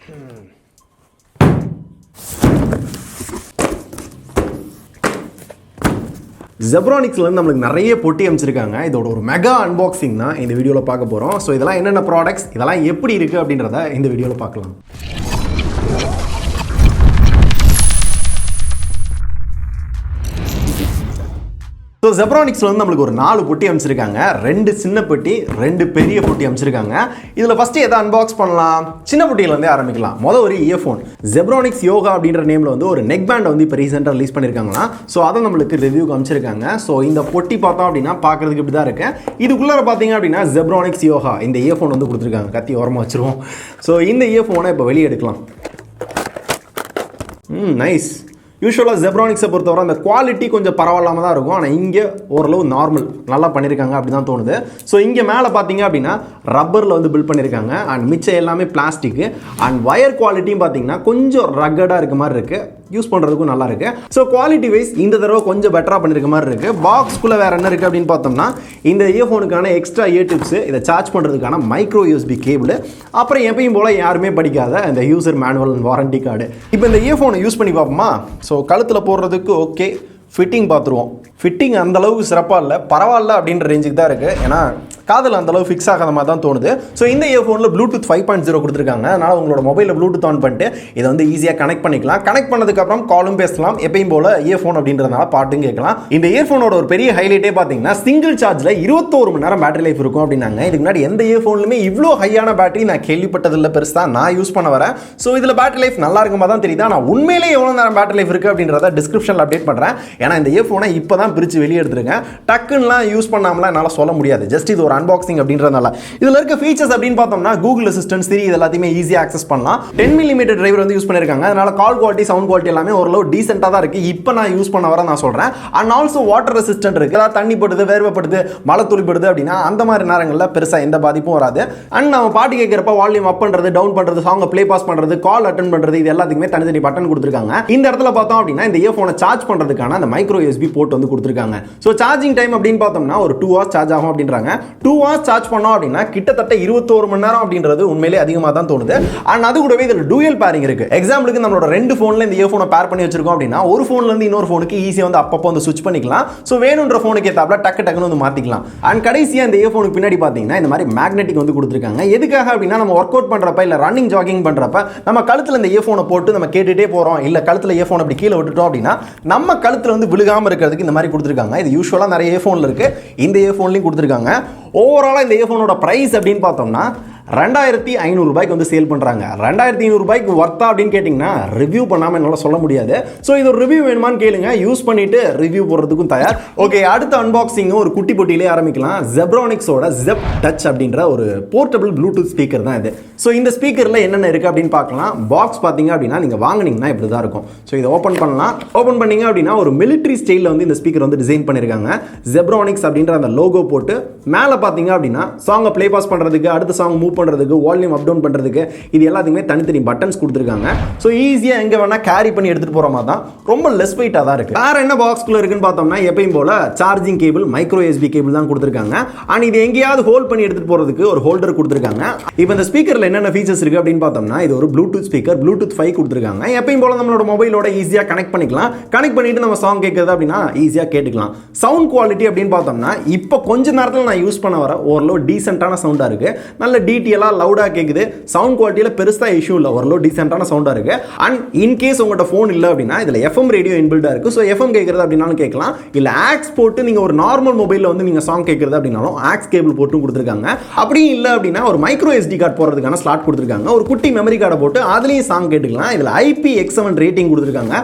Zebronicsல நமக்கு நிறைய பொட்டி அமைச்சிருக்காங்க. இதோட ஒரு மெகா அன்பாக்சிங் தான் இந்த வீடியோல பார்க்க போறோம். சோ இதெல்லாம் என்னென்ன ப்ராடக்ட்ஸ், இதெல்லாம் எப்படி இருக்கு அப்படின்றத இந்த வீடியோல பார்க்கலாம். ஸோ Zebronicsல வந்து நம்மளுக்கு ஒரு 4 பொட்டி அமைச்சிருக்காங்க. 2 சின்ன பொட்டி, 2 பெரிய பொட்டி அமைச்சிருக்காங்க. இதில் ஃபஸ்ட்டு எதை அன்பாக்ஸ் பண்ணலாம்? சின்ன பொட்டியிலேருந்தே ஆரம்பிக்கலாம். ஒரு இயர்ஃபோன் Zebronics யோகா அப்படின்ற நேமில் வந்து ஒரு நெக் பேண்ட் வந்து இப்போ ரீசெண்டாக ரிலீஸ் பண்ணியிருக்காங்களா. ஸோ அதை நம்மளுக்கு ரிவ்யூக்கு அமைச்சிருக்காங்க. ஸோ இந்த பொட்டி பார்த்தோம் அப்படின்னா பார்க்குறதுக்கு இப்படி தான் இருக்கு. இதுக்குள்ளே பார்த்தீங்க அப்படின்னா Zebronics யோகா இந்த இயர்ஃபோன் வந்து கொடுத்துருக்காங்க. கத்தி ஓரமாக வச்சுருவோம். ஸோ இந்த இயர்ஃபோனை இப்போ வெளியே எடுக்கலாம். நைஸ். யூஸ்வலாக Zebronicsை பொறுத்தவரை அந்த குவாலிட்டி கொஞ்சம் பரவாயில்லாமல் தான் இருக்கும். ஆனால் இங்கே ஓரளவு நார்மல் நல்லா பண்ணியிருக்காங்க அப்படி தான் தோணுது. ஸோ இங்கே மேலே பார்த்தீங்க அப்படின்னா ரப்பரில் வந்து பில்ட் பண்ணியிருக்காங்க. அண்ட் மிச்சம் எல்லாமே பிளாஸ்டிக்கு. அண்ட் வயர் குவாலிட்டியும் பார்த்தீங்கன்னா கொஞ்சம் ரக்கடாக இருக்க மாதிரி இருக்குது. யூஸ் பண்ணுறதுக்கும் நல்லா இருக்குது. ஸோ குவாலிட்டி வைஸ் இந்த தடவை கொஞ்சம் பெட்டராக பண்ணியிருக்க மாதிரி இருக்குது. பாக்ஸ்குள்ளே வேறு என்ன இருக்குது அப்படின்னு பார்த்தோம்னா இந்த இயர்ஃபோனுக்கான எக்ஸ்ட்ரா இயர் டிப்ஸு, இதை சார்ஜ் பண்ணுறதுக்கான மைக்ரோ யூஎஸ்பி கேபிள், அப்புறம் எப்பயும் போல் யாருமே படிக்காத இந்த user manual and warranty card. இப்போ இந்த இயர்ஃபோனை யூஸ் பண்ணி பார்ப்போமா? ஸோ கழுத்தில் போடுறதுக்கு ஓகே, ஃபிட்டிங் பார்த்துருவோம். ஃபிட்டிங் அந்தளவுக்கு சிறப்பாக இல்லை, பரவாயில்ல அப்படின்ற ரேஞ்சுக்கு தான் இருக்குது. ஏன்னா காதில் அந்தளவு ஃபிக்ஸ் ஆகாத மாதிரி தான் தோணுது. ஸோ இந்த இயர்ஃபோனில் ப்ளூடூத் 5.0 கொடுத்துருக்காங்க. அதனால் உங்களோட மொபைலில் ப்ளூடூத் ஆன் பண்ணிட்டு இதை வந்து ஈஸியாக கனெக்ட் பண்ணிக்கலாம். கனெக்ட் பண்ணதுக்கப்புறம் காலும் பேசலாம். எப்பயும் போல் இயர்ஃபோன் அப்படின்றதுனால பாட்டும் கேட்கலாம். இந்த இயர்ஃபோனோட ஒரு பெரிய ஹைலைட்டே பார்த்தீங்கன்னா சிங்கிள் சார்ஜில் 21 மணி நேரம் பேட்டரி லைஃப் இருக்கும் அப்படின்னாங்க. இதுக்கு முன்னாடி எந்த இயர்ஃபோன்லுமே இவ்வளோ ஹையான பேட்டரி நான் கேள்விப்பட்டதில்லை. பெருசாக நான் யூஸ் பண்ண வரேன். ஸோ இதில் பேட்டரி லைஃப் நல்லா இருக்குமா தான் தெரியுது. ஆனால் உண்மையிலே எவ்வளோ நேரம் பேட்டரி லைஃப் இருக்குது அப்படின்றத டிஸ்கிரிப்ஷனில் அப்டேட் பண்ணுறேன். ஏன்னா இந்த இயர்ஃபோனை இப்போ தான் பிரித்து வெளியே எடுத்துருக்கேன். டக்குன்னுலாம் யூஸ் பண்ணாமலாம் என்னால் சொல்ல முடியாது. ஜஸ்ட் இது ஒரு அன்பாக்சிங் அப்படின்றதுனால. இதில் இருக்க ஃபீச்சர்ஸ் அப்படின்னு பார்த்தோம்னா கூகுள் அசிஸ்டன்ட், சிரி இது எல்லாத்தையுமே ஈஸியாக ஆக்சஸ் பண்ணலாம். 10 mm டிரைவர் வந்து யூஸ் பண்ணியிருக்காங்க. அதனால கால் குவாலிட்டி, சவுண்ட் குவாலிட்டி எல்லாமே ஓரளவு டீசெண்டாக தான் இருக்குது. இப்போ நான் யூஸ் பண்ண வர நான் சொல்கிறேன். அண்ட் ஆல்சோ வாட்டர் ரெசிஸ்டன்ட் இருக்குது. அதாவது தண்ணி படுது, வேர்வைப்படுது, மழை துளிப்படுது அப்படின்னா அந்த மாதிரி நேரங்களில் பெருசாக எந்த பாதிப்பும் வராது. அண்ட் நம்ம பாட்டு கேட்குறப்ப வால்யூம் அப் பண்ணுறது, டவுன் பண்ணுறது, சாங்கை ப்ளே பாஸ் பண்ணுறது, கால் அட்டன் பண்ணுறது, இது எல்லாத்துக்குமே தனித்தனி பட்டன் கொடுத்துருக்காங்க. இந்த இடத்துல பார்த்தோம் அப்படின்னா இந்த இயர்ஃபோனை சார்ஜ் பண்ணுறதுக்கான அந்த மைக்ரோ யூஎஸ்பி போர்ட் வந்து கொடுத்துருக்காங்க. ஸோ சார்ஜிங் டைம் அப்படின்னு பார்த்தோம்னா ஒரு 2 hours சார்ஜ் ஆகும் அப்படின்றாங்க. 2 hours சார்ஜ் பண்ணோம் அப்படின்னா கிட்டத்தட்ட 21 மணி நேரம் அப்படின்றது உண்மையிலே அதிகமாக தான் தோணுது. அண்ட் அது கூடவே இதில் டூயல் பேரிங் இருக்கு. எக்ஸாம்பிளுக்கு நம்மளோட 2 ஃபோனில் இந்த இயர்ஃபோனை பேர் பண்ணி வச்சிருக்கோம் அப்படின்னா ஒரு ஃபோன்ல இருந்து இன்னொரு ஃபோனுக்கு ஈஸியாக வந்து அப்பப்போ வந்து ஸ்விட்ச் பண்ணிக்கலாம். ஸோ வேணுன்ற ஃபோனுக்கு ஏற்றாப்புல டக்குன்னு வந்து மாற்றிக்கலாம். அண்ட் கடைசியாக இந்த இயர்ஃபோனுக்கு பின்னாடி பார்த்தீங்கன்னா இந்த மாதிரி மேக்னெட்டிக் வந்து கொடுத்துருக்காங்க. எதுக்காக அப்படின்னா நம்ம ஒர்க் அவுட் பண்ணுறப்ப இல்லை ரன்னிங் ஜாகிங் பண்ணுறப்ப நம்ம கழுத்தில் இந்த இயர்ஃபோனை போட்டு நம்ம கேட்டுகிட்டே போகிறோம், இல்லை கழுத்தில் இயர்ஃபோன் அப்படி கீழே விட்டுட்டோம் அப்படின்னா நம்ம கழுத்தில் வந்து விழுகாமல் இருக்கிறதுக்கு இந்த மாதிரி கொடுத்துருக்காங்க. இது யூஸ்வலாக நிறைய இயர்ஃபோனில் இருக்குது. இந்த இயர்ஃபோன்லையும் கொடுத்துருக்காங்க. ஓவராலாக இந்த இயர்ஃபோனோட ப்ரைஸ் அப்படின்னு பார்த்தோம்னா 2500 ரூபாய்க்கு வந்து சேல் பண்ணுறாங்க. 2500 ரூபாய்க்கு ஒர்த்தா அப்படின்னு கேட்டிங்கன்னா ரிவ்யூ பண்ணாமல் என்னால் சொல்ல முடியாது. ஸோ இது ஒரு ரிவ்யூ வேணுமான்னு கேளுங்க, யூஸ் பண்ணிவிட்டு ரிவ்யூ போடுறதுக்கும் தயார். ஓகே, அடுத்த அன்பாக்சிங் ஒரு குட்டி பொட்டியிலே ஆரம்பிக்கலாம். Zebronicsோட Zep Touch அப்படின்ற ஒரு போர்ட்டபிள் ப்ளூடூத் ஸ்பீக்கர் தான் இது. ஸோ இந்த ஸ்பீக்கரில் என்னென்ன இருக்குது அப்படின்னு பார்க்கலாம். பாக்ஸ் பார்த்தீங்க அப்படின்னா நீங்கள் வாங்கினீங்கன்னா இப்படி தான் இருக்கும். ஸோ இதை ஓப்பன் பண்ணலாம். ஓப்பன் பண்ணிங்க அப்படின்னா ஒரு மிலிட்ரி ஸ்டைலில் வந்து இந்த ஸ்பீக்கர் வந்து டிசைன் பண்ணியிருக்காங்க. Zebronics அப்படின்ற அந்த லோகோ போட்டு மேலே பார்த்தீங்க அப்படின்னா சாங்கை ப்ளே பாஸ் பண்ணுறதுக்கு, அடுத்த சாங் மூவ் பண்ணுறதுக்கு, வால்யூம் அப் டவுன் பண்ணுறதுக்கு, இது எல்லாத்துக்குமே தனித்தனி பட்டன்ஸ் கொடுத்துருக்காங்க. ஸோ ஈஸியாக எங்கே வேணால் கேரி பண்ணி எடுத்துகிட்டு போகிற மாதிரி தான். ரொம்ப லெஸ் வெயிட்டாக தான் இருக்குது. வேறு என்ன பாக்ஸ்குள்ளே இருக்குன்னு பார்த்தோம்னா எப்பயும் போல் charging cable, micro USB cable தான் கொடுத்துருக்காங்க. அண்ட் இது எங்கேயாவது ஹோல்ட் பண்ணி எடுத்துகிட்டு போகிறதுக்கு ஒரு ஹோல்டர் கொடுத்துருக்காங்க. இப்போ இந்த ஸ்பீக்கரில் என்னென்ன ஃபீச்சர்ஸ் இருக்குது அப்படின்னு பார்த்தோம்னா இது ஒரு ப்ளூடூத் ஸ்பீக்கர், ப்ளூடூத் 5 கொடுத்துருக்காங்க. எப்பயும் போல் நம்மளோட மொபைலோட ஈஸியாக கனெக்ட் பண்ணிக்கலாம். கனெக்ட் பண்ணிட்டு நம்ம சாங் கேட்குறது அப்படின்னா ஈஸியாக கேட்டுக்கலாம். சவுண்ட் குவாலிட்டி அப்படின்னு பார்த்தோம்னா இப்போ கொஞ்ச நேரத்தில் நான் யூஸ் பண்ண வர ஓரளவு டீசென்ட்டான சவுண்டாக இருக்குது. நல்ல டீட்டெயிலாக லவுடாக கேட்குது. சவுண்ட் குவாலிட்டியில் பெருசாக இஷ்யூ இல்லை, ஓரளவு டீசென்ட்டான சவுண்டாக இருக்குது. அண்ட் இன்கேஸ் உங்கள்கிட்ட ஃபோன் இல்லை அப்படின்னா இதில் FM ரேடியோ இன்பில்டாக இருக்குது. ஸோ FM கேட்குறது அப்படின்னாலும் கேட்கலாம். இல்லை ஆக்ஸ் போட்டு நீங்கள் ஒரு நார்மல் மொபைலில் வந்து நீங்கள் சாங் கேட்குறது அப்படின்னாலும் ஆக்ஸ் கேபிள் போட்டும் கொடுத்துருக்காங்க. அப்படியும் இல்லை அப்படின்னா ஒரு மைக்ரோ SD கார்டு போடுறதுக்கான ஸ்லாட் கொடுத்துருக்காங்க. ஒரு குட்டி மெமரி கார்டை போட்டு அதுலேயும் சாங் கேட்டுக்கலாம். இதில் IPX7 ரேட்டிங் கொடுத்துருக்காங்க.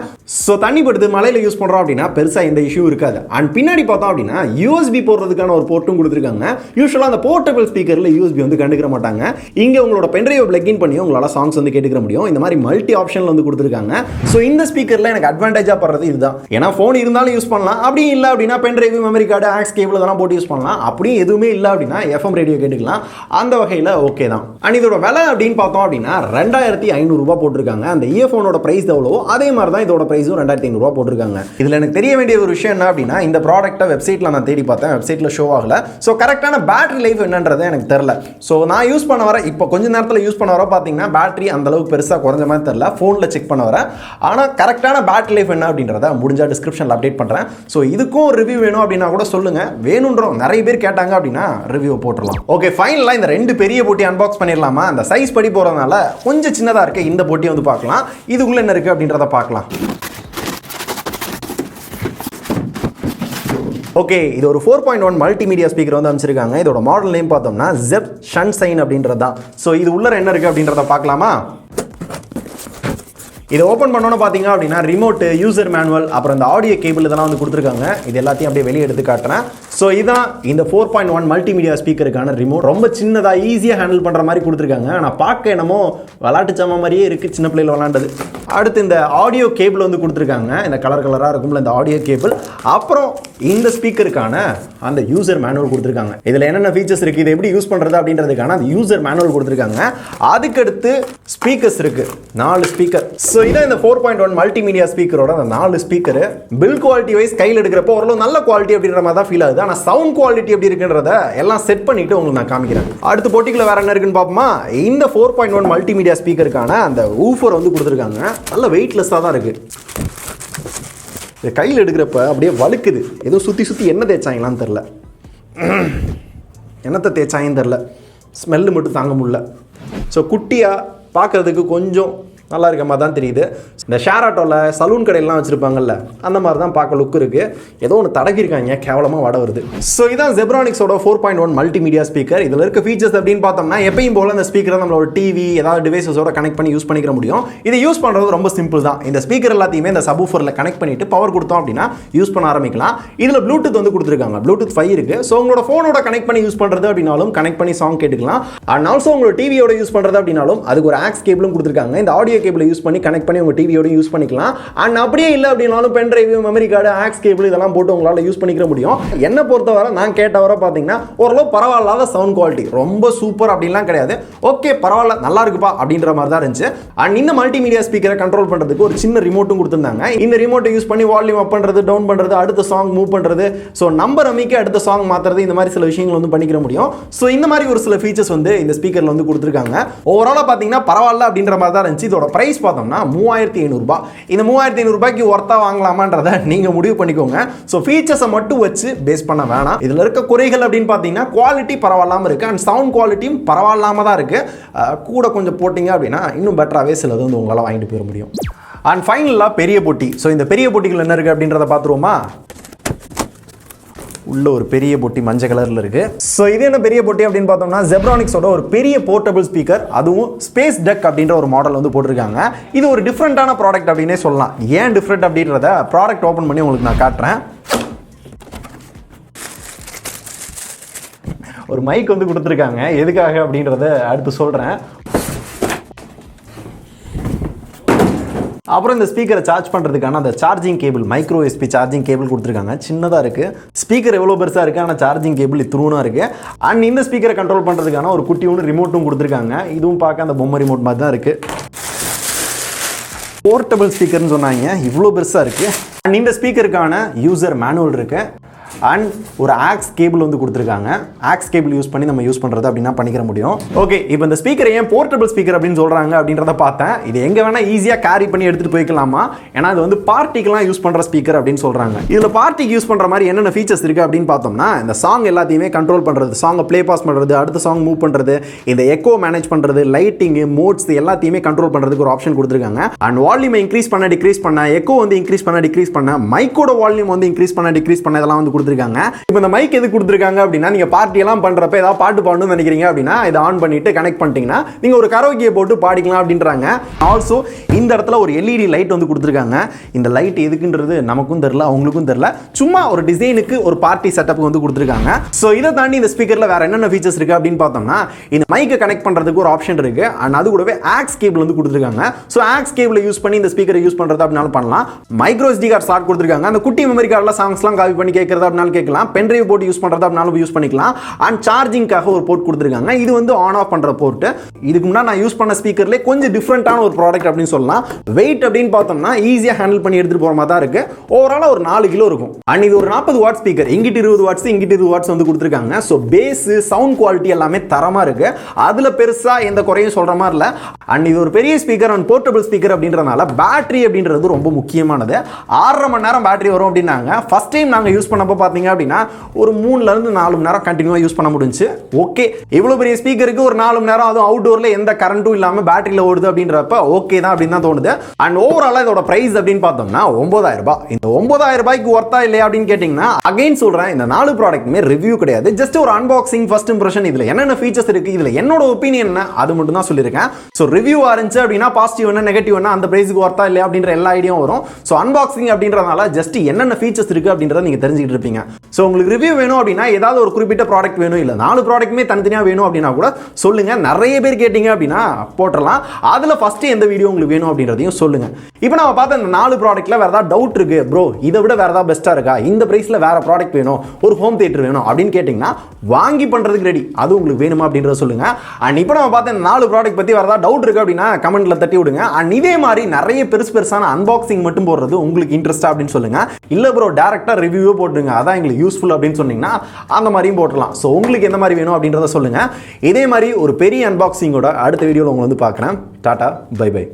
ஸோ தண்ணி படுத்து மலையில் யூஸ் பண்ணுறோம் அப்படின்னா பெருசாக எந்த இஷ்யூ இருக்காது. அண்ட் பின்னாடி பார்த்தோம் அப்படின்னா USB போடுறதுக்கான ஒரு போர்ட்டும் கொடுத்துருக்காங்க. யூஸ்வலாக அந்த போர்ட்டபிள் ஸ்பீக்கரில் USB வந்து கண்டுக்கிற மாட்டாங்க. இங்கே உங்களோட பென்ட்ரைவ் பிளக்கின் பண்ணி உங்களால் சாங்ஸ் வந்து கேட்டுக்கிற முடியும். இந்த மாதிரி மல்டி ஆப்ஷனில் வந்து கொடுத்துருக்காங்க. ஸோ இந்த ஸ்பீக்கரில் எனக்கு அட்வான்டேஜாக படுறது இதுதான். ஏன்னா ஃபோன் இருந்தாலும் யூஸ் பண்ணலாம், அப்படியும் இல்லை அப்படின்னா pen drive, memory card, aux cable இதெல்லாம் போட்டு யூஸ் பண்ணலாம். அப்படியும் எதுவுமே இல்லை அப்படின்னா FM ரேடியோ கேட்டுக்கலாம். அந்த வகையில் ஓகே தான். அண்ட் இதோட விலை அப்படின்னு பார்த்தோம் அப்படின்னா 2500 ரூபாய் போட்டிருக்காங்க. அந்த இயர்ஃபோனோட பிரைஸ் எவ்வளவோ அதே மாதிரி தான் இதோட பிரைஸும் 2500 ரூபாய் போட்டிருக்காங்க. இதில் எனக்கு தெரிய வேண்டிய ஒரு விஷயம் என்ன அப்படின்னா, இந்த ப்ராடக்ட்டை வெப்சைட்டில் நான் தேடி பார்த்தேன், வெப்சைட்டில் ஷோ ஆகல. ஸோ கரெக்டான பேட்டரி லைஃப் என்னன்றது எனக்கு தெரியல. ஸோ நான் யூஸ் பண்ண வர இப்போ கொஞ்ச நேரத்தில் யூஸ் பண்ண வர பார்த்தீங்கன்னா பேட்டரி அந்த அளவுக்கு பெருசாக குறைஞ்ச மாதிரி தெரியல. ஃபோனில் செக் பண்ண வரேன். ஆனால் கரெக்டான பேட்டரி லைஃப் என்ன அப்படின்றத முடிஞ்சா டிஸ்கிரிப்ஷனில் அப்டேட் பண்ணுறேன். ஸோ இதுக்கும் ரிவ்யூ வேணும் அப்படின்னா கூட சொல்லுங்கள். வேணுன்றோம் நிறைய பேர் கேட்டாங்க அப்படின்னா ரிவ்யூ போட்டுடலாம். ஓகே, ஃபைனலாக இந்த 2 பெரிய போட்டி அன்பாக்ஸ் பண்ணிடலாமா? அந்த சைஸ் படி போகிறதுனால கொஞ்சம் சின்னதாக இருக்குது. இந்த போட்டியை வந்து பார்க்கலாம். இதுக்குள்ளே என்ன இருக்குது அப்படின்றத பார்க்கலாம். ஓகே, இது ஒரு 4.1 மல்டிமீடியா ஸ்பீக்கர் வந்து அமைச்சிருக்காங்க. இதோட மாடல் நேம் பார்த்தோம்னா Zebronics அப்படின்றது தான். ஸோ இது உள்ள என்ன இருக்குது அப்படின்றத பார்க்கலாமா? இதை ஓப்பன் பண்ணோன்னு பார்த்தீங்க அப்படின்னா ரிமோட்டு, யூசர் மேனுவல், அப்புறம் இந்த ஆடியோ கேபிள் இதெல்லாம் வந்து கொடுத்துருக்காங்க. இது எல்லாத்தையும் அப்படியே வெளியே எடுத்து காட்டுறேன். ஸோ இதான் இந்த 4.1 மல்டிமீடியா ஸ்பீக்கருக்கான ரிமோட். ரொம்ப சின்னதாக ஈஸியாக ஹேண்டில் பண்ணுற மாதிரி கொடுத்துருக்காங்க. ஆனால் பார்க்க என்னமோ விளாட்டு சாமா மாதிரியே இருக்குது, சின்ன பிள்ளைகள் விளாண்டது. அடுத்து இந்த ஆடியோ கேபிள் வந்து கொடுத்துருக்காங்க. இந்த கலராக இருக்கும்ல இந்த ஆடியோ கேபிள். அப்புறம் இந்த ஸ்பீக்கருக்கான அந்த யூசர் மேனுவல் கொடுத்துருக்காங்க. இதில் என்னென்ன ஃபீச்சர்ஸ் இருக்குது, இதை எப்படி யூஸ் பண்ணுறது அப்படின்றதுக்கான அந்த யூசர் மேனுவல் கொடுத்துருக்காங்க. அதுக்கடுத்து ஸ்பீக்கர்ஸ் இருக்குது, 4 ஸ்பீக்கர். ஸோ இதான் இந்த 4.1 மல்டிமீடியா ஸ்பீக்கரோட அந்த 4 ஸ்பீக்கர். பில் குவாலிட்டி வைஸ் கையில் எடுக்கிறப்போ ஓரளவு நல்ல குவாலிட்டி அப்படின்ற மாதிரி தான் ஃபீல் ஆகுது. ஆனால் சவுண்ட் குவாலிட்டி எப்படி இருக்குன்றத எல்லாம் செட் பண்ணிட்டு உங்களுக்கு நான் காமிக்கிறேன். அடுத்த போட்டிக்குள்ள வேற என்ன இருக்குன்னு பார்ப்போமா? இந்த 4.1 மல்டிமீடியா ஸ்பீக்கருக்கான அந்த ஊஃபர் வந்து கொடுத்துருக்காங்க. நல்ல வெயிட்லெஸ்ஸாக தான் இருக்குது. கையில் எடுக்கிறப்ப அப்படியே வழுக்குது. ஏதோ சுற்றி என்ன தேய்ச்சாங்களான்னு தெரில, என்னத்தை தேய்ச்சாங்கன்னு தெரில. ஸ்மெல்லு மட்டும் தாங்க முடியல. ஸோ குட்டியாக பார்க்குறதுக்கு கொஞ்சம் நல்லா இருக்க மாதிரி தான் தெரியுது. இந்த ஷேர் ஆட்டோவில் சலூன் கடையெல்லாம் வச்சுருப்பாங்கல்ல, அந்த மாதிரி தான் பார்க்க லுக் இருக்குது. ஏதோ ஒன்று தடக்கிருக்காங்க, கேவலமாக வட வருது. ஸோ இதான் Zebronicsோட 4.1 மல்டிமீடியா ஸ்பீக்கர். இதில் இருக்க ஃபீச்சர்ஸ் அப்படின்னு பார்த்தோம்னா எப்பயும் போல் இந்த ஸ்பீக்கரை நம்மளோட டிவி ஏதாவது டிவைஸஸோட கனெக்ட் பண்ணி யூஸ் பண்ணிக்கிற முடியும். இதை யூஸ் பண்ணுறது ரொம்ப சிம்பிள் தான். இந்த ஸ்பீக்கர் எல்லாத்தையுமே இந்த சப்வூஃபரில் கனெக்ட் பண்ணிட்டு பவர் கொடுத்தோம் அப்படின்னா யூஸ் பண்ண ஆரம்பிக்கலாம். இதில் ப்ளூடூத் வந்து கொடுத்துருக்காங்க. ப்ளூடூத் 5 இருக்குது. ஸோ உங்களோட ஃபோனோட கனெக்ட் பண்ணி யூஸ் பண்ணுறது அப்படின்னாலும் கனெக்ட் பண்ணி சாங் கேட்டுக்கலாம். அண்ட் ஆல்சோ உங்களோட டிவியோட யூஸ் பண்ணுறது அப்படின்னாலும் அதுக்கு ஒரு ஆக்ஸ் கேபிளும் கொடுத்துருக்காங்க. இந்த ஆடியோ கேபிளை யூஸ் பண்ணி கனெக்ட் பண்ணி உங்க டிவியோட யூஸ் பண்ணிக்கலாம். அண்ட் அப்படியே இல்லை அப்படின்னாலும் pen drive, memory card, aux cable இதெல்லாம் போட்டு உங்களால் யூஸ் பண்ணிக்கிற முடியும். என்ன பொறுத்தவரை நான் கேட்டவரை பார்த்தீங்கன்னா ஓரளவு பரவாயில்லாத சவுண்ட் குவாலிட்டி, ரொம்ப சூப்பர் அப்படின்லாம் கிடையாது. ஓகே பரவாயில்ல, நல்லா இருக்குப்பா அப்படின்ற மாதிரி தான் இருந்துச்சு. அண்ட் இந்த மல்டிமீடியா ஸ்பீக்கரை கண்ட்ரோல் பண்ணுறதுக்கு ஒரு சின்ன ரிமோட்டும் கொடுத்துருந்தாங்க. இந்த ரிமோட்டை யூஸ் பண்ணி வால்யூம் அப் பண்ணுறது, டவுன் பண்ணுறது, அடுத்த சாங் மூவ் பண்ணுறது, ஸோ நம்பர் அமைக்க அடுத்த சாங் மாற்றுறது, இந்த மாதிரி சில விஷயங்கள் வந்து பண்ணிக்கிற முடியும். ஸோ இந்த மாதிரி ஒரு சில ஃபீச்சர்ஸ் வந்து இந்த ஸ்பீக்கரில் வந்து கொடுத்துருக்காங்க. ஓவராலாக பார்த்தீங்கன்னா பரவாயில்ல அப்படின்ற மாதிரி தான் இருந்துச்சு. இதோட பிரைஸ் பார்த்தோம்னா 3500 ரூபாய். இந்த 3500 ரூபாய்க்கு ஒர்த்தா வாங்கலாமான்றத நீங்க முடிவு பண்ணிக்கோங்க. ஸோ ஃபீச்சர்ஸை மட்டும் வச்சு பேஸ் பண்ண வேணாம். இதில் இருக்க குறைகள் அப்படின்னு பார்த்தீங்கன்னா குவாலிட்டி பரவாயில்லாமல் இருக்கு, அண்ட் சவுண்ட் குவாலிட்டியும் பரவாயில்லாம தான் இருக்கு. கூட கொஞ்சம் போட்டிங்க அப்படின்னா இன்னும் பெட்டராகவே சிலது வந்து உங்களால் வாங்கிட்டு போயிட முடியும். அண்ட் ஃபைனலாக பெரிய போட்டி. ஸோ இந்த பெரிய போட்டிகள் என்ன இருக்கு அப்படின்றத பார்த்துருவோமா? உள்ள ஒரு பெரிய பொட்டி மஞ்சள் கலர்ல இருக்கு. ஸோ இது என்ன பெரிய பொட்டி அப்படின்னு பார்த்தோம்னா Zebronicsோட ஒரு பெரிய போர்ட்டபிள் ஸ்பீக்கர், அதுவும் ஸ்பேஸ் டெக் அப்படின்ற ஒரு மாடல் வந்து போட்டிருக்காங்க. இது ஒரு டிஃப்ரெண்டான ப்ராடக்ட் அப்படின்னே சொல்லலாம். ஏன் டிஃப்ரெண்ட் அப்படின்றத ப்ராடக்ட் ஓப்பன் பண்ணி உங்களுக்கு நான் காட்டுறேன். ஒரு மைக் வந்து கொடுத்துருக்காங்க. எதுக்காக அப்படின்றத அடுத்து சொல்றேன். அப்புறம் இந்த ஸ்பீக்கரை சார்ஜ் பண்ணுறதுக்கான அந்த charging cable, micro SP charging cable கொடுத்துருக்காங்க. சின்னதாக இருக்குது. ஸ்பீக்கர் எவ்வளோ பெருசாக இருக்குது, ஆனால் சார்ஜிங் கேபிள் இத்திரூனாக இருக்குது. அண்ட் இந்த ஸ்பீக்கரை கண்ட்ரோல் பண்ணுறதுக்கான ஒரு குட்டி ஒன்று ரிமோட்டும் கொடுத்துருக்காங்க. இதுவும் பார்க்க அந்த பொம்மை ரிமோட் மாதிரி தான் இருக்குது. போர்ட்டபிள் ஸ்பீக்கர்னு சொன்னாங்க, இவ்வளோ பெருசாக இருக்குது. அண்ட் இந்த ஸ்பீக்கருக்கான யூசர் மேனுவல் இருக்குது. அண்ட் ஒரு ஆக்ஸ் கேபிள் வந்து கொடுத்துருக்காங்க. ஆக்ஸ் கேபிள் யூஸ் பண்ணி நம்ம யூஸ் பண்ணுறது அப்படின்னா பண்ணிக்கிற முடியும். ஓகே, இப்போ இந்த ஸ்பீக்கர் ஏன் போர்ட்டபிள் ஸ்பீக்கர் அப்படின்னு சொல்கிறாங்க அப்படின்றத பார்த்தேன். இது எங்கே வேணால் ஈஸியாக கேரி பண்ணி எடுத்துகிட்டு போய்க்கலாமா? ஏன்னா இது வந்து பார்ட்டிக்கெலாம் யூஸ் பண்ணுற ஸ்பீக்கர் அப்படின்னு சொல்கிறாங்க. இதில் பார்ட்டிக்கு யூஸ் பண்ணுற மாதிரி என்னென்ன ஃபீச்சர்ஸ் இருக்குது அப்படின்னு பார்த்தோம்னா, இந்த சாங் எல்லாத்தையுமே கண்ட்ரோல் பண்ணுறது, சாங்கை ப்ளே பாஸ் பண்ணுறது, அடுத்த சாங் மூவ் பண்ணுறது, இந்த எக்கோ மேனேஜ் பண்ணுறது, லைட்டிங்கு, மோட்ஸ் எல்லாத்தையுமே கண்ட்ரோல் பண்ணுறதுக்கு ஒரு ஆப்ஷன் கொடுத்துருக்காங்க. அண்ட் வால்யூமை இன்க்ரீஸ் பண்ண, டிக்ரீஸ் பண்ண, எக்கோ வந்து இன்க்ரீஸ் பண்ண, டிக்ரீஸ் பண்ண, மைக்கோட வால்யூம் வந்து இன்க்ரீஸ் பண்ண, டிக்ரீஸ் பண்ண, இதெல்லாம் வந்து கொடுத்துருக்காங்க. இப்போ இந்த மைக் எது கொடுத்துருக்காங்க அப்படின்னா, நீங்க பார்ட்டி எல்லாம் பண்றப்ப ஏதாவது பாட்டு பாடணும்னு நினைக்கிறீங்க அப்படின்னா இதை ஆன் பண்ணிட்டு கனெக்ட் பண்ணிட்டீங்கன்னா நீங்க ஒரு கரோக்கியை போட்டு பாடிக்கலாம் அப்படின்றாங்க. ஆல்சோ இந்த இடத்துல ஒரு எல்இடி லைட் வந்து கொடுத்துருக்காங்க. இந்த லைட் எதுக்குன்றது நமக்கும் தெரியல, அவங்களுக்கும் தெரியல. சும்மா ஒரு டிசைனுக்கு ஒரு பார்ட்டி செட்டப் வந்து கொடுத்துருக்காங்க. ஸோ இதை தாண்டி இந்த ஸ்பீக்கர்ல வேற என்னென்ன ஃபீச்சர்ஸ் இருக்கு அப்படின்னு பார்த்தோம்னா, இந்த மைக்கை கனெக்ட் பண்றதுக்கு ஒரு ஆப்ஷன் இருக்கு. அண்ட் அது கூடவே ஆக்ஸ் கேபிள் வந்து கொடுத்துருக்காங்க. ஸோ ஆக்ஸ் கேபிளை யூஸ் பண்ணி இந்த ஸ்பீக்கரை யூஸ் பண்றது அப்படினாலும் பண்ணலாம். மைக்ரோ SD கார்டு ஸ்லாட் கொடுத்துருக்காங்க. அந்த குட்டி மெமரி கார்டில் சாங்ஸ்லாம் காப்பி பண்ணி கேட்கறது அப்படினாலும் கேட்கலாம், பென் டிரைவ் போட்டு யூஸ் பண்ணுறது அப்படினாலும் யூஸ் பண்ணிக்கலாம். அண்ட் சார்ஜிங்காக ஒரு போர்ட் கொடுத்துருக்காங்க. இது வந்து ஆன் ஆஃப் பண்ணுற போர்ட். இதுக்கு முன்னாடி நான் யூஸ் பண்ண ஸ்பீக்கர்லேயே கொஞ்சம் டிஃப்ரெண்ட்டான ஒரு ப்ராடக்ட் அப்படின்னு சொல்லலாம். வெயிட் அப்படின்னு பார்த்தோம்னா ஈஸியாக ஹேண்டில் பண்ணி எடுத்துகிட்டு போகிற மாதிரி தான் இருக்குது. ஓவராலாக ஒரு 4 கிலோ இருக்கும். அண்ட் இது ஒரு 40 வாட் ஸ்பீக்கர், இங்கிட்டு 20 வாட்ஸ் இங்கிட்டு 20 வாட்ஸ் வந்து கொடுத்துருக்காங்க. ஸோ பேஸ் சவுண்ட் குவாலிட்டி எல்லாமே தரமாக இருக்குது. அதில் பெருசாக எந்த குறையும் சொல்கிற மாதிரி இல்லை. அண்ட் இது ஒரு பெரிய ஸ்பீக்கர் அண்ட் போர்ட்டபிள் ஸ்பீக்கர் அப்படின்றதுனால பேட்டரி அப்படின்றது ரொம்ப முக்கியமானது. 6.5 மணி நேரம் பேட்டரி வரும் அப்படின்னாங்க. ஃபர்ஸ்ட் டைம் நாங்கள் யூஸ் பண்ணப்போ பார்த்தீங்க அப்படின்னா ஒரு 3 to 4 மணி நேரம் கண்டினியூவாக யூஸ் பண்ண முடிஞ்சு. ஓகே, இவ்வளோ பெரிய ஸ்பீக்கருக்கு ஒரு 4 மணி நேரம், அதுவும் அவுட்டோரில் எந்த கரண்ட்டும் இல்லாமல் பேட்டரியில் ஓடுது அப்படின்றப்ப ஓகே தான் அப்படின்னு தான் தோணுது. அண்ட் ஓவராலாக இதோட பிரைஸ் அப்படின்னு பார்த்தோம்னா 9,000 ரூபாய். இந்த 9,000 ரூபாய்க்கு ஒர்த்தா இல்லையா அப்படின்னு கேட்டிங்கன்னா அகைன் சொல்கிறேன், இந்த 4 ப்ராடக்ட்டுமே ரிவ்யூ கிடையாது, ஜஸ்ட் ஒரு அன்பாக்சிங் ஃபர்ஸ்ட் இம்ப்ரெஷன். இதில் என்னென்ன ஃபீச்சர்ஸ் இருக்குது, இதில் என்னோட ஒப்பீனியன் என்ன அது மட்டும் தான் சொல்லியிருக்கேன். ஸோ ரிவ்யூவாக இருந்துச்சு அப்படின்னா பாசிட்டிவ் என்ன நெகட்டிவ் என்ன அந்த பிரைஸுக்கு ஒர்த்தா இல்லையா அப்படின்ற எல்லா ஐடியாவும் வரும். ஸோ அன்பாக்சிங் அப்படின்றதுனால ஜஸ்ட் என்னென்ன ஃபீச்சர்ஸ் இருக்குது அப்படின்றத நீங்கள் தெரிஞ்சுக்கிட்டு இருப்பீங்க. ஸோ உங்களுக்கு ரிவ்யூ வேணும் அப்படின்னா ஏதாவது ஒரு குறிப்பிட்ட ப்ராடக்ட் வேணும், இல்லை 4 ப்ராடக்ட்டுமே தனித்தனியாக வேணும் அப்படின்னா கூட சொல்லுங்கள். நிறைய பேர் கேட்டிங்க அப்படின்னா போட்டுடலாம். அதில் ஃபஸ்ட்டு எந்த வீடியோ உங்களுக்கு வேணும் அப்படின்றதையும் சொல்லுங்கள். இப்போ நம்ம பார்த்த இந்த 4 ப்ராடக்ட்டில் வேறு ஏதாவது டவுட் இருக்குது, ப்ரோ இதை விட வேறு ஏதாவது பெஸ்ட்டாக இருக்கா, இந்த ப்ரைஸில் வேறு ப்ராடக்ட் வேணும், ஒரு ஹோம் தியேட்டர் வேணும் அப்படின்னு கேட்டிங்கன்னா வாங்கி பண்ணுறதுக்கு ரெடி, அது உங்களுக்கு வேணுமா அப்படின்றத சொல்லுங்கள். அண்ட் இப்போ நம்ம பார்த்த இந்த 4 ப்ராடக்ட் பற்றி வேறு ஏதாவது டவுட் இருக்குது அப்படின்னா கமெண்ட்டில் தட்டி விடுங்க. அண்ட் இதே மாதிரி நிறைய பெருசான அன்பாக்சிங் மட்டும் போடுறது உங்களுக்கு இன்ட்ரெஸ்ட்டாக அப்படின்னு சொல்லுங்கள். இல்லை ப்ரோ டேரெக்டாக ரிவ்யூவே போட்டுருங்க, அதான் எங்களுக்கு யூஸ்ஃபுல் அப்படின்னு சொன்னீங்கன்னா அந்த மாதிரியும் போட்டுடலாம். ஸோ உங்களுக்கு எந்த மாதிரி வேணும் அப்படின்றத சொல்லுங்கள். இதே மாதிரி ஒரு பெரிய அன்பாக்சிங்கோட அடுத்த வீடியோவில் உங்களை வந்து பார்க்குறேன். Tata, bye by.